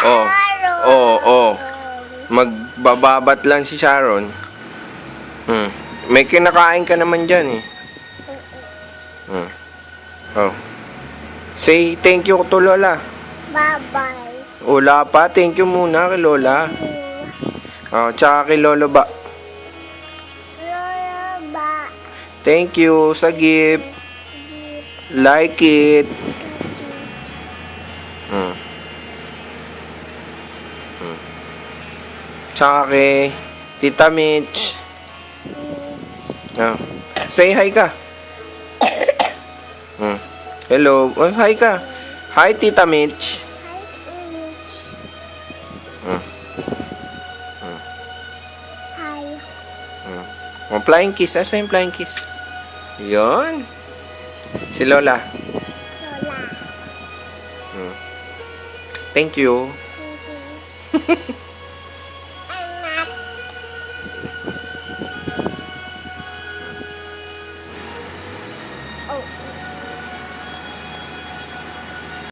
Oh. Oh, oh. Magbababat lang si Sharon. May kinakain ka naman dyan eh. Oh. Say thank you to Lola. Bye-bye. Wala pa. Thank you muna kay Lola. Oh, tsaka kay Lolo ba. Lola ba? Thank you sa gift. Like it. Tsaka kay Tita Mitch. Oh. Say hi ka. Hello. Oh, hi ka. Hi, Tita Mitch. Hi. Oh, flying kiss. Asa yung flying kiss? Yun. Si Lola. Lola. Thank you. Thank you.